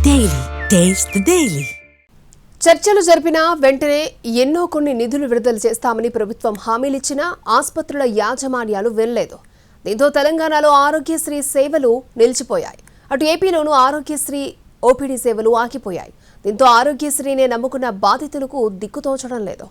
Daily taste the daily. చర్చలు జరిపిన వెంటనే కొన్ని నిధులు విడుదల చేస్తామని ప్రభుత్వం హామీలిచ్చినా ఆసుపత్రుల యాజమాన్యాలు వినలేదు. దీంతో తెలంగాణలో ఆరోగ్యశ్రీ సేవలు నిలిచిపోయాయి. అటు ఏపీలోనూ ఆరోగ్యశ్రీ ఓపీడీ సేవలు ఆగిపోయాయి. దీంతో ఆరోగ్యశ్రీనే నమ్ముకున్న బాధితులకు దిక్కుతోచడం లేదు.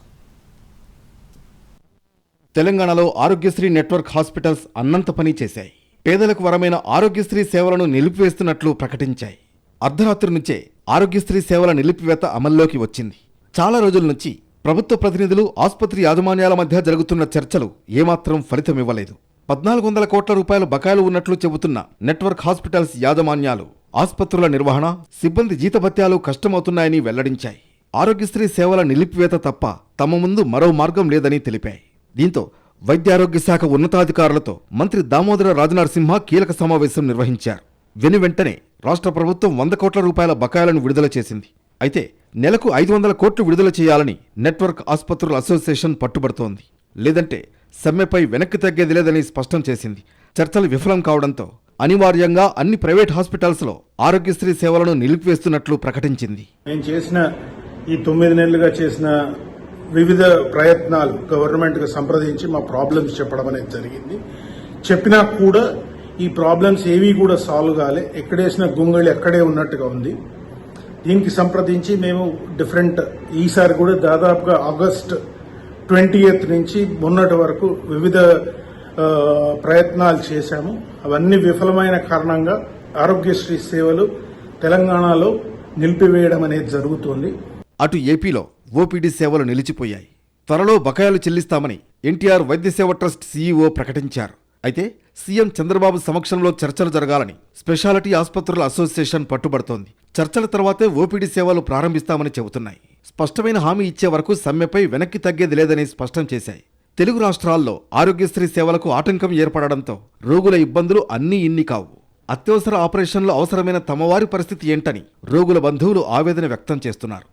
తెలంగాణలో ఆరోగ్యశ్రీ నెట్వర్క్ హాస్పిటల్స్ అన్నంత పని చేశాయి. పేదలకు వరమైన ఆరోగ్యశ్రీ సేవలను నిలిపివేస్తున్నట్లు ప్రకటించాయి. అర్ధరాత్రి నుంచే ఆరోగ్యశ్రీ సేవల నిలిపివేత అమల్లోకి వచ్చింది. చాలా రోజుల నుంచి ప్రభుత్వ ప్రతినిధులు ఆసుపత్రి యాజమాన్యాల మధ్య జరుగుతున్న చర్చలు ఏమాత్రం ఫలితమివ్వలేదు. 1400 కోట్ల రూపాయలు బకాయిలు ఉన్నట్లు చెబుతున్న నెట్వర్క్ హాస్పిటల్స్ యాజమాన్యాలు ఆసుపత్రుల నిర్వహణ, సిబ్బంది జీతభత్యాలు కష్టమవుతున్నాయని వెల్లడించాయి. ఆరోగ్యశ్రీ సేవల నిలిపివేత తప్ప తమ ముందు మరో మార్గం లేదని తెలిపాయి. దీంతో వైద్యారోగ్య శాఖ ఉన్నతాధికారులతో మంత్రి దామోదర రాజనరసింహ కీలక సమావేశం నిర్వహించారు. వెంటనే రాష్ట్ర ప్రభుత్వం 100 కోట్ల రూపాయల బకాయిలను విడుదల చేసింది. అయితే నెలకు 500 కోట్లు విడుదల చేయాలని నెట్వర్క్ ఆసుపత్రుల అసోసియేషన్ పట్టుబడుతోంది. లేదంటే సమ్మెపై వెనక్కి తగ్గేది లేదని స్పష్టం చేసింది. చర్చలు విఫలం కావడంతో అనివార్యంగా అన్ని ప్రైవేట్ హాస్పిటల్స్లో ఆరోగ్యశ్రీ సేవలను నిలిపివేస్తున్నట్లు ప్రకటించింది. నేను చేసిన ఈ 9 నెలలుగా చేసిన వివిధ ప్రయత్నాలు గవర్నమెంట్కి సంప్రదించి మా ప్రాబ్లమ్స్ చెప్పడం అనేది జరిగింది. చెప్పినా కూడా ఈ ప్రాబ్లమ్స్ ఏవి కూడా సాల్వ్ కాలే. ఎక్కడేసిన గొంగళి ఎక్కడే ఉన్నట్టుగా ఉంది. దీనికి సంప్రదించి మేము ఈసారి కూడా దాదాపుగా ఆగస్ట్ 20th నుంచి మొన్నటి వరకు వివిధ ప్రయత్నాలు చేశాము. అవన్నీ విఫలమైన కారణంగా ఆరోగ్యశ్రీ సేవలు తెలంగాణలో నిలిపివేయడం అనేది జరుగుతోంది. అటు ఏపీలో ఓపీడీ సేవలు నిలిచిపోయాయి. త్వరలో బకాయిలు చెల్లిస్తామని ఎన్టీఆర్ వైద్య సేవ ట్రస్ట్ సీఈఓ ప్రకటించారు. అయితే సీఎం చంద్రబాబు సమక్షంలో చర్చలు జరగాలని స్పెషాలిటీ ఆసుపత్రుల అసోసియేషన్ పట్టుబడుతోంది. చర్చల తర్వాతే ఓపీడీ సేవలు ప్రారంభిస్తామని చెబుతున్నాయి. స్పష్టమైన హామీ ఇచ్చే వరకు సమ్మెపై వెనక్కి తగ్గేది లేదని స్పష్టం చేశాయి. తెలుగు రాష్ట్రాల్లో ఆరోగ్యశ్రీ సేవలకు ఆటంకం ఏర్పడడంతో రోగుల ఇబ్బందులు అన్నీ ఇన్ని కావు. అత్యవసర ఆపరేషన్లు అవసరమైన తమవారి పరిస్థితి ఏంటని రోగుల బంధువులు ఆవేదన వ్యక్తం చేస్తున్నారు.